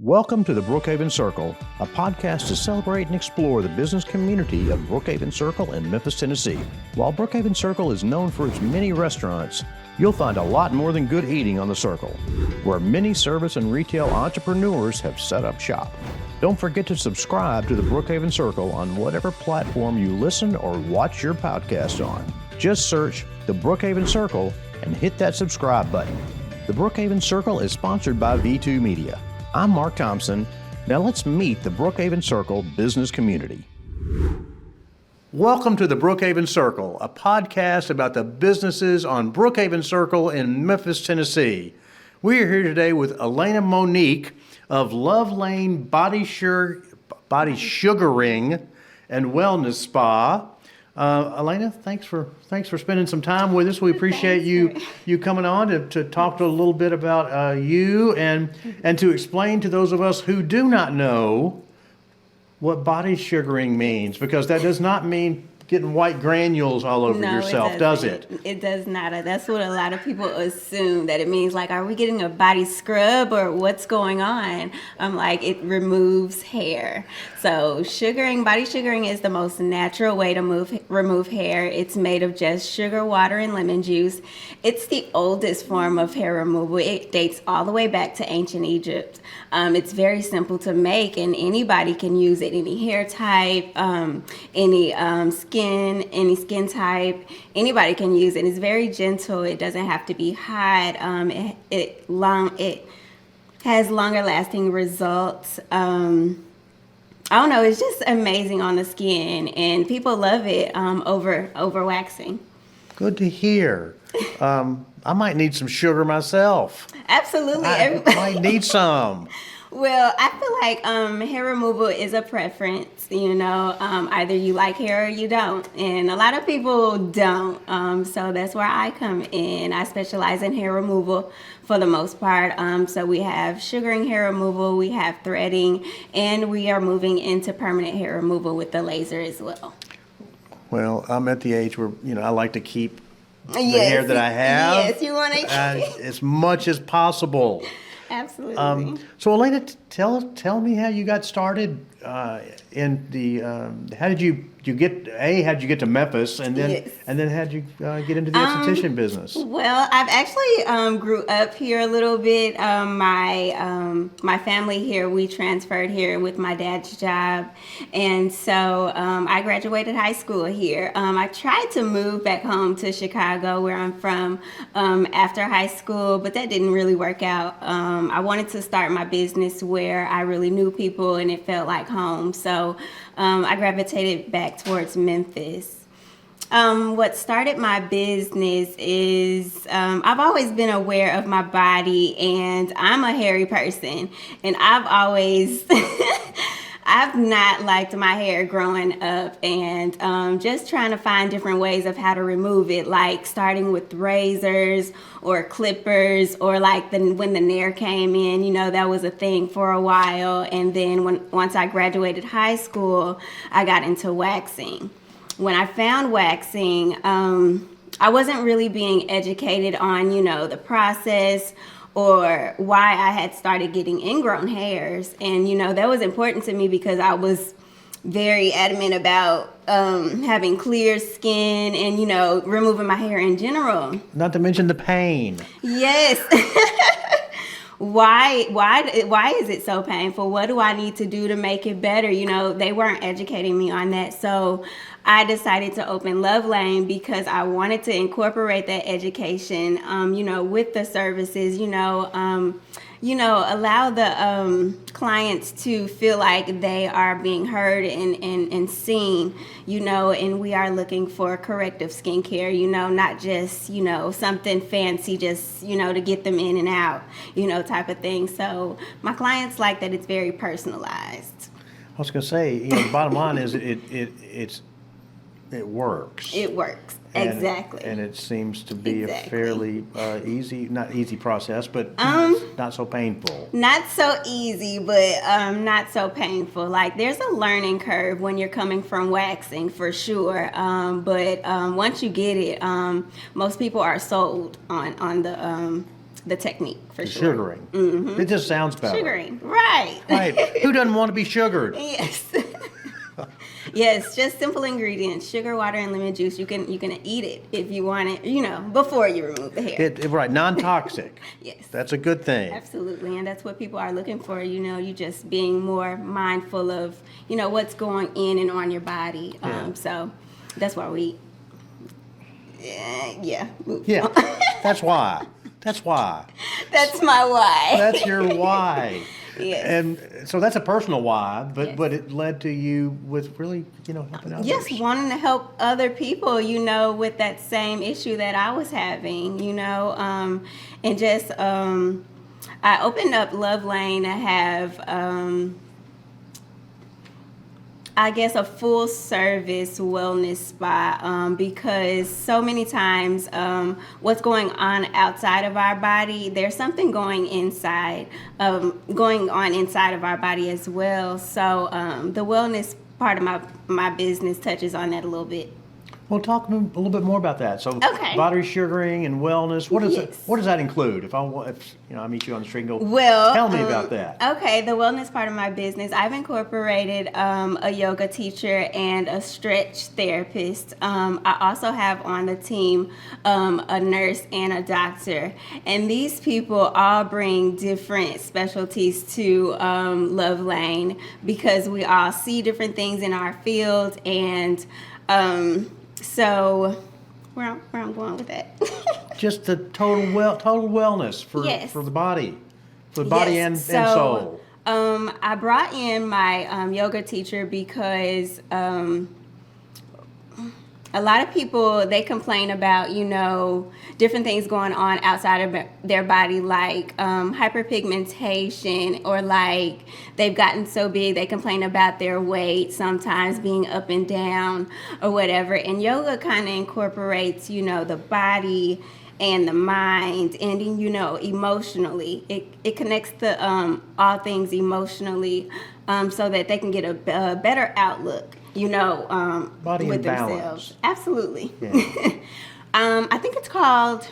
Welcome to the Brookhaven Circle, a podcast to celebrate and explore the business community of Brookhaven Circle in Memphis, Tennessee. While Brookhaven Circle is known for its many restaurants, you'll find a lot more than good eating on the Circle, where many service and retail entrepreneurs have set up shop. Don't forget to subscribe to the Brookhaven Circle on whatever platform you listen or watch your podcast on. Just search the Brookhaven Circle and hit that subscribe button. The Brookhaven Circle is sponsored by V2 Media. I'm Mark Thompson. Now let's meet the Brookhaven Circle business community. Welcome to the Brookhaven Circle, a podcast about the businesses on Brookhaven Circle in Memphis, Tennessee. We are here today with Laine Monique of Laine Body Sugaring and Wellness Spa. Laine, thanks for spending some time with us. We appreciate you coming on to talk a little bit about you and to explain to those of us who do not know what body sugaring means, because that does not mean getting white granules all over yourself, does it? It does not. That's what a lot of people assume, that it means. Like, are we getting a body scrub or what's going on? I'm like, it removes hair. So body sugaring is the most natural way to remove hair. It's made of just sugar, water, and lemon juice. It's the oldest form of hair removal. It dates all the way back to ancient Egypt. It's very simple to make, and anybody can use it. Any hair type, any skin type, anybody can use it. It's very gentle. It doesn't have to be hot. It has longer lasting results. I don't know. It's just amazing on the skin, and people love it over waxing. Good to hear. I might need some sugar myself. Absolutely. I might need some. Well, I feel like hair removal is a preference, either you like hair or you don't. And a lot of people don't. So that's where I come in. I specialize in hair removal for the most part. So we have sugaring hair removal, we have threading, and we are moving into permanent hair removal with the laser as well. Well, I'm at the age where, I like to keep the hair that I have. Yes, you want to keep as much as possible. Absolutely. So, Laine, tell me how you got started in the. How did you get to Memphis, and then Yes. and then how did you get into the esthetician business? Well, I've actually grew up here a little bit. My family here, we transferred here with my dad's job, and so I graduated high school here. I tried to move back home to Chicago, where I'm from, after high school, but that didn't really work out. I wanted to start my business where I really knew people and it felt like home, so I gravitated back towards Memphis. What started my business is I've always been aware of my body, and I'm a hairy person, and I've not liked my hair growing up, and just trying to find different ways of how to remove it, like starting with razors or clippers, or like when the Nair came in, that was a thing for a while. And then once I graduated high school, I got into waxing. When I found waxing, I wasn't really being educated on, the process or why I had started getting ingrown hairs. And, that was important to me because I was very adamant about having clear skin and, removing my hair in general. Not to mention the pain. Yes. Why is it so painful? What do I need to do to make it better? They weren't educating me on that. So I decided to open Laine because I wanted to incorporate that education, with the services, allow the clients to feel like they are being heard and seen, and we are looking for corrective skincare, not just, something fancy, just, to get them in and out, type of thing. So my clients like that it's very personalized. I was going to say, the bottom line is it works. It works. Exactly. And it seems to be a fairly not easy process, but not so painful. Not so easy, but not so painful. Like, there's a learning curve when you're coming from waxing, for sure. But once you get it, most people are sold on the the technique for sure. Sugaring. It just sounds better. Sugaring, right. Right. Who doesn't want to be sugared? Yes. Yes, just simple ingredients: sugar, water, and lemon juice. You can eat it if you want it, before you remove the hair. Right, non-toxic. Yes. That's a good thing. Absolutely, and that's what people are looking for. You just being more mindful of, what's going in and on your body. So that's why we. Yeah. That's why. That's why. That's my why. That's your why. Yes. And so that's a personal why, but Yes. but it led to you with really, helping others. Yes, wanting to help other people, with that same issue that I was having, and just I opened up Love Laine to have I guess a full service wellness spa because so many times what's going on outside of our body, there's something going on inside of our body as well. So the wellness part of my business touches on that a little bit. Well, talk a little bit more about that. So, Okay. body sugaring and wellness. What Yes. What does that include? If I meet you on the street and go, Well, tell me about that. Okay, the wellness part of my business, I've incorporated a yoga teacher and a stretch therapist. I also have on the team a nurse and a doctor. And these people all bring different specialties to Love Laine because we all see different things in our field. And so where I'm going with that. Just the total wellness for Yes. for the body, and So, soul. I brought in my yoga teacher because a lot of people, they complain about, different things going on outside of their body, like hyperpigmentation, or like they've gotten so big, they complain about their weight sometimes being up and down or whatever. And yoga kind of incorporates, the body and the mind and, emotionally. It connects to all things emotionally so that they can get a better outlook. Body with and themselves. balance. Absolutely. Yeah. I think it's called,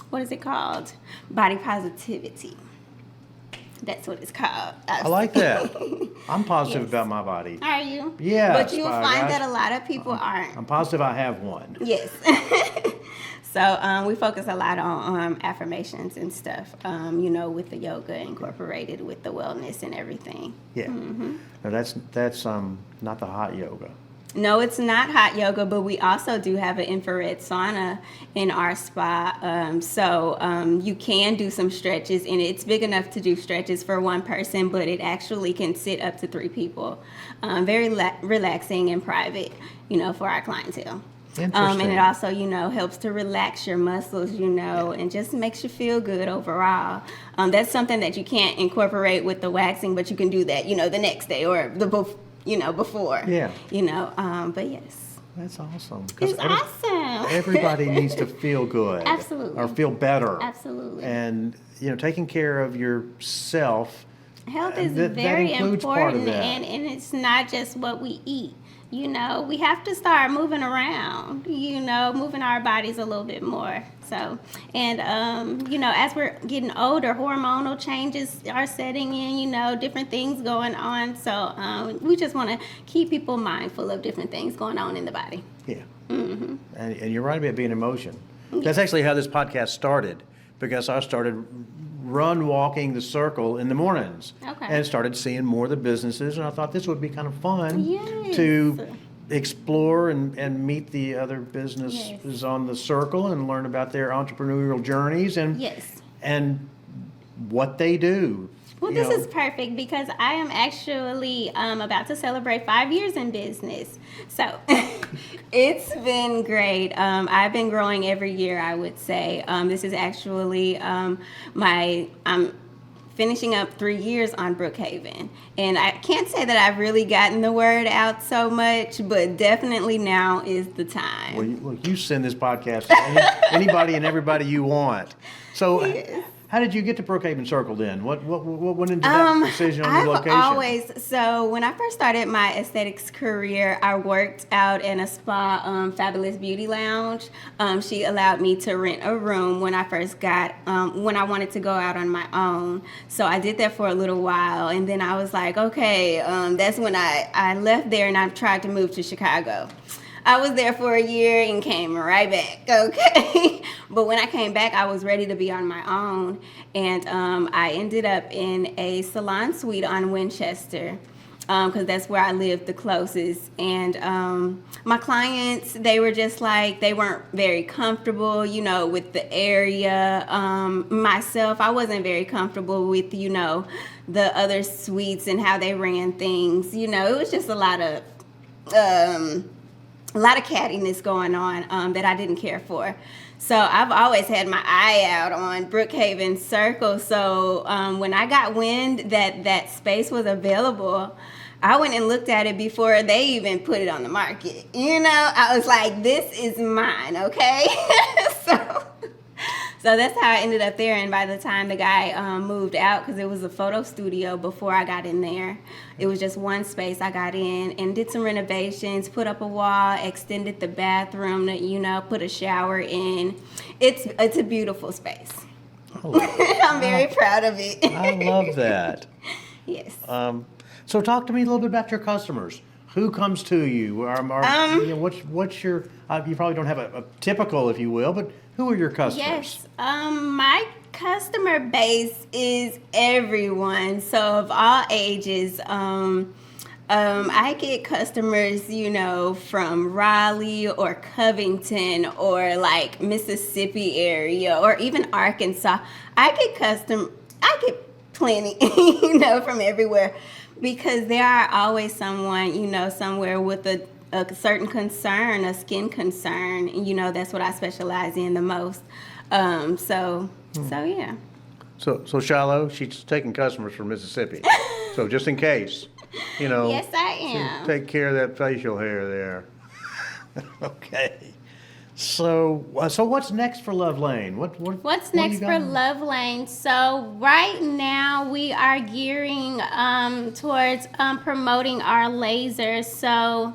what is it called? Body positivity. That's what it's called. I like that. I'm positive Yes. about my body. Are you? Yeah, But you'll Spy find Guys. that a lot of people aren't. I'm positive I have one. Yes. So we focus a lot on affirmations and stuff, with the yoga incorporated with the wellness and everything. Yeah. Now that's not the hot yoga. No, it's not hot yoga, but we also do have an infrared sauna in our spa. So you can do some stretches, and it's big enough to do stretches for one person, but it actually can sit up to 3 people. Very relaxing and private, for our clientele. Interesting. And it also, helps to relax your muscles, and just makes you feel good overall. That's something that you can't incorporate with the waxing, but you can do that, the next day or before. Yeah. But yes. That's awesome. 'Cause It's awesome. everybody needs to feel good. Absolutely. Or feel better. Absolutely. And, taking care of yourself. Health is that very includes part of important, that. and it's not just what we eat. We have to start moving around, moving our bodies a little bit more. So, and, as we're getting older, hormonal changes are setting in, different things going on. So we just want to keep people mindful of different things going on in the body. Yeah. Mm-hmm. And you're right about being in motion. That's actually how this podcast started, because I started walking the circle in the mornings. Okay. And started seeing more of the businesses, and I thought this would be kind of fun Yes. to explore and meet the other businesses on the circle and learn about their entrepreneurial journeys Yes. and what they do. Well, this is perfect because I am actually about to celebrate 5 years in business. So it's been great. I've been growing every year, I would say. This is actually I'm finishing up 3 years on Brookhaven. And I can't say that I've really gotten the word out so much, but definitely now is the time. Well, you send this podcast to anybody and everybody you want. So Yes. how did you get to Brookhaven Circle then? What went into that decision on your location? So when I first started my aesthetics career, I worked out in a spa, Fabulous Beauty Lounge. She allowed me to rent a room when I first got, when I wanted to go out on my own. So I did that for a little while, and then I was like, okay, that's when I left there and I tried to move to Chicago. I was there for a year and came right back, okay? But when I came back, I was ready to be on my own. And I ended up in a salon suite on Winchester because that's where I lived the closest. And my clients, they were just like, they weren't very comfortable, you know, with the area. Myself, I wasn't very comfortable with, you know, the other suites and how they ran things. You know, it was just a lot of cattiness going on that I didn't care for. So I've always had my eye out on Brookhaven Circle. So when I got wind that that space was available, I went and looked at it before they even put it on the market. You know, I was like, this is mine, okay? So that's how I ended up there. And by the time the guy moved out, because it was a photo studio before I got in there, it was just one space. I got in and did some renovations, put up a wall, extended the bathroom, you know, put a shower in. It's a beautiful space. I'm very proud of it. I love that. Yes. So talk to me a little bit about your customers. Who comes to you? You know, what's your? You probably don't have a typical, if you will, but who are your customers? Yes, my customer base is everyone, so of all ages. I get customers, you know, from Raleigh or Covington or like Mississippi area or even Arkansas. I get plenty, you know, from everywhere. Because there are always someone, you know, somewhere with a certain concern, a skin concern. You know, that's what I specialize in the most. So yeah. So Shiloh, she's taking customers from Mississippi. So just in case, you know. Yes, I am. Take care of that facial hair there. Okay. So what's next for Love Laine? What's next for Love Laine? So right now we are gearing towards promoting our lasers. So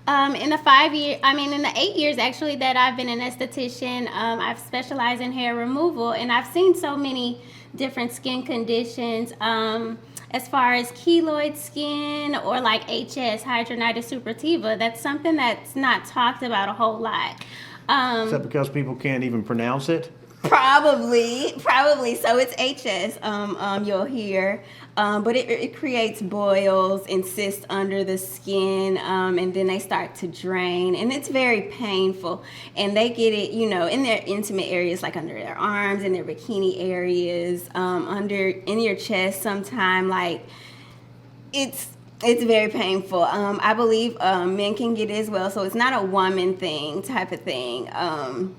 in the 8 years actually that I've been an esthetician, I've specialized in hair removal, and I've seen so many different skin conditions. As far as keloid skin or like HS, hidradenitis suppurativa, that's something that's not talked about a whole lot. Is that because people can't even pronounce it? Probably. So it's HS, you'll hear. But it creates boils and cysts under the skin, and then they start to drain, and it's very painful. And they get it, you know, in their intimate areas, like under their arms, in their bikini areas, in your chest sometime, like it's very painful. I believe men can get it as well, so it's not a woman thing type of thing,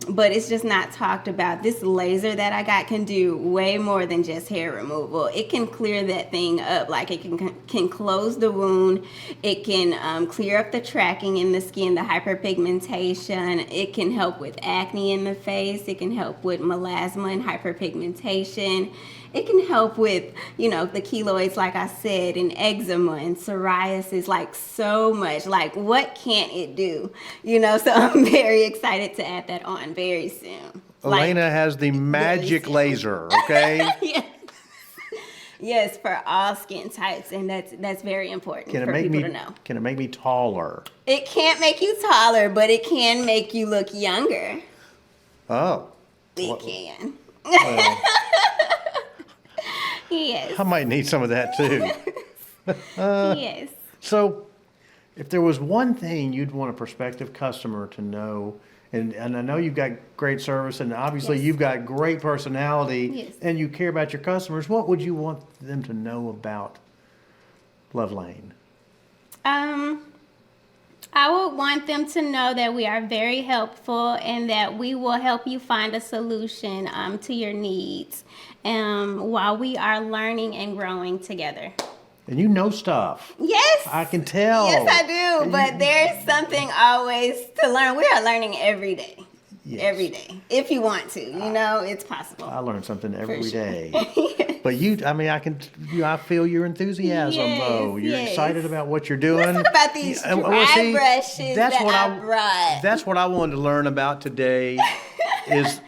but it's just not talked about. This laser that I got can do way more than just hair removal. It can clear that thing up, like it can close the wound. It can clear up the tracking in the skin, the hyperpigmentation. It can help with acne in the face. It can help with melasma and hyperpigmentation. It can help with, you know, the keloids, like I said, and eczema and psoriasis, like so much. Like, what can't it do? You know, so I'm very excited to add that on very soon. Elena has the magic laser, okay? Yes. Yes, for all skin types, and that's very important for people to know. Can it make me taller? It can't make you taller, but it can make you look younger. Oh. It can. Well, yes. I might need some of that too. Yes. So, if there was one thing you'd want a prospective customer to know, and I know you've got great service, and obviously Yes. you've got great personality, Yes. and you care about your customers, what would you want them to know about Love Laine? I would want them to know that we are very helpful and that we will help you find a solution to your needs while we are learning and growing together. And you know stuff. Yes. I can tell. Yes, I do. But there's something always to learn. We are learning every day. every day. If you want to, it's possible. I learn something every sure. day. But I feel your enthusiasm though. You're excited about what you're doing. Let's talk about these dry brushes I brought. That's what I wanted to learn about today is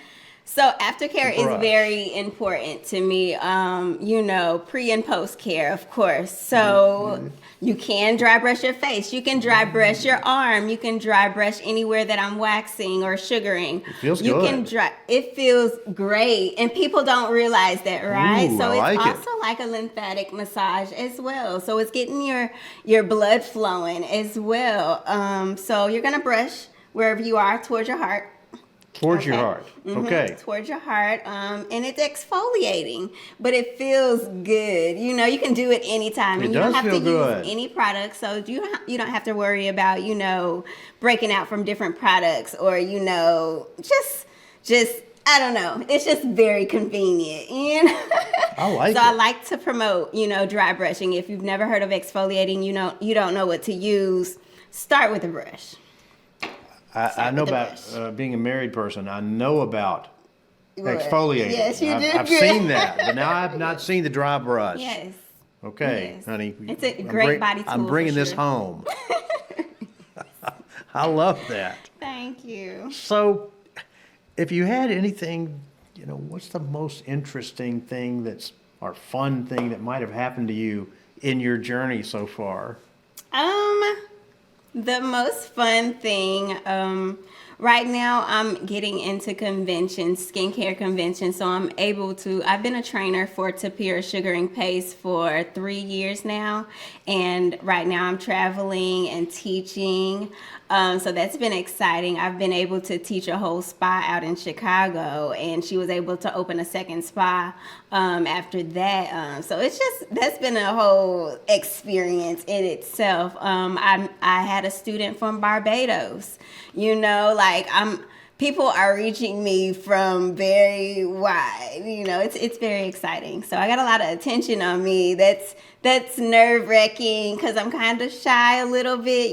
So aftercare is very important to me. Pre and post care, of course. So you can dry brush your face. You can dry brush your arm. You can dry brush anywhere that I'm waxing or sugaring. It feels good. It feels great. And people don't realize that, right? Ooh, so I it's like also like a lymphatic massage as well. So it's getting your blood flowing as well. So you're going to brush wherever you are towards your heart. Towards your heart. Okay. Towards your heart. And it's exfoliating, but it feels good. You can do it anytime. And you don't have to use any products. So you don't have to worry about, breaking out from different products or, just I don't know. It's just very convenient. I like it. So I like to promote, dry brushing. If you've never heard of exfoliating, you don't know what to use, start with a brush. I know about being a married person. I know about exfoliating. Yes, you do. I've seen that, but now I've not seen the dry brush. Yes. Okay, yes. Honey. It's a great body tool. I'm bringing this home. I love that. Thank you. So, if you had anything, what's the most interesting thing or fun thing that might have happened to you in your journey so far? The most fun thing, right now I'm getting into conventions, skincare conventions, so I've been a trainer for Tapir Sugaring Paste for 3 years now, and right now I'm traveling and teaching, so that's been exciting. I've been able to teach a whole spa out in Chicago, and she was able to open a second spa after that, so that's been a whole experience in itself. I had a student from Barbados, people are reaching me from very wide, it's very exciting. So I got a lot of attention on me. That's nerve-wracking because I'm kind of shy a little bit,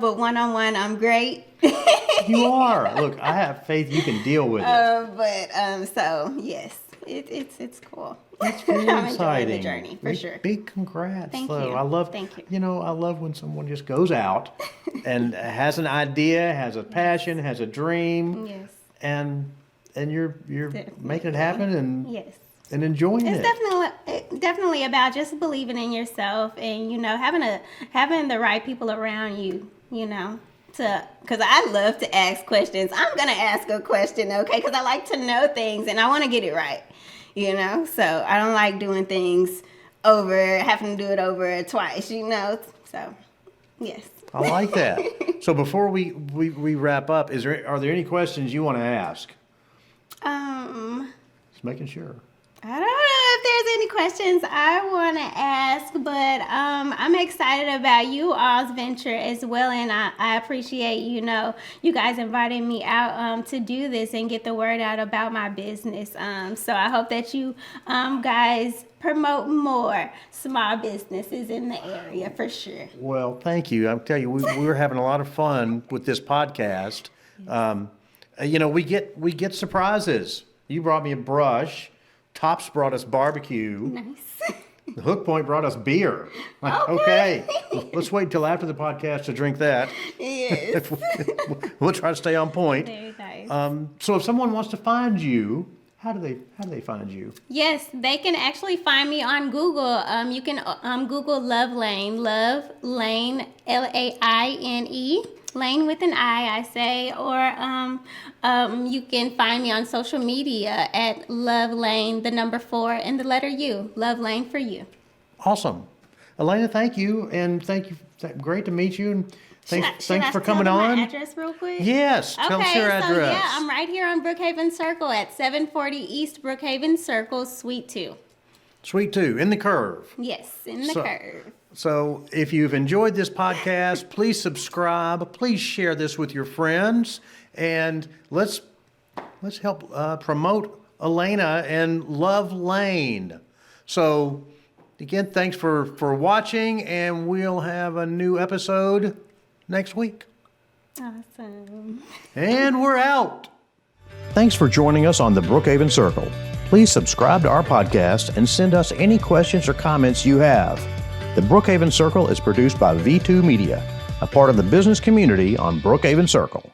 but one-on-one I'm great. You are. Look, I have faith you can deal with it. So yes, it's cool. It's very I'm exciting. Enjoying the journey for sure. Big congrats. Thank though. you. Thank you. I love when someone just goes out and has an idea, has a passion, has a dream. Yes. And you're Definitely. Making it happen and yes. And enjoying it. It's definitely about just believing in yourself and having the right people around you, because I love to ask questions. I'm gonna ask a question, okay? Because I like to know things and I want to get it right, So I don't like doing things having to do it over twice, So yes. I like that. So before we wrap up, are there any questions you want to ask? Just making sure. I don't know if there's any questions I want to ask, but I'm excited about you all's venture as well, and I appreciate, you guys inviting me out to do this and get the word out about my business. So I hope that you guys promote more small businesses in the area for sure. Well, thank you. I'll tell you, we were having a lot of fun with this podcast. We get surprises. You brought me a brush. Tops brought us barbecue. Nice. The Hook Point brought us beer. Okay. Let's wait until after the podcast to drink that. Yes. We'll try to stay on point. Very nice. So if someone wants to find you, how do they find you? Yes, they can actually find me on Google. You can Google Love Laine, Laine, Laine. Laine with an I say, or you can find me on social media at Love Laine, the number 4 and the letter U. Love Laine for you. Awesome. Elena, thank you, and thank you. Great to meet you, and thanks for coming on. My address real quick? Yes, tell us your address. So yeah, I'm right here on Brookhaven Circle at 740 East Brookhaven Circle, Suite 2. Suite 2, in the curve. Yes, in the curve. So if you've enjoyed this podcast, please subscribe. Please share this with your friends. And let's help promote Elena and Love Laine. So again, thanks for watching. And we'll have a new episode next week. Awesome. And we're out. Thanks for joining us on the Brookhaven Circle. Please subscribe to our podcast and send us any questions or comments you have. The Brookhaven Circle is produced by V2 Media, a part of the business community on Brookhaven Circle.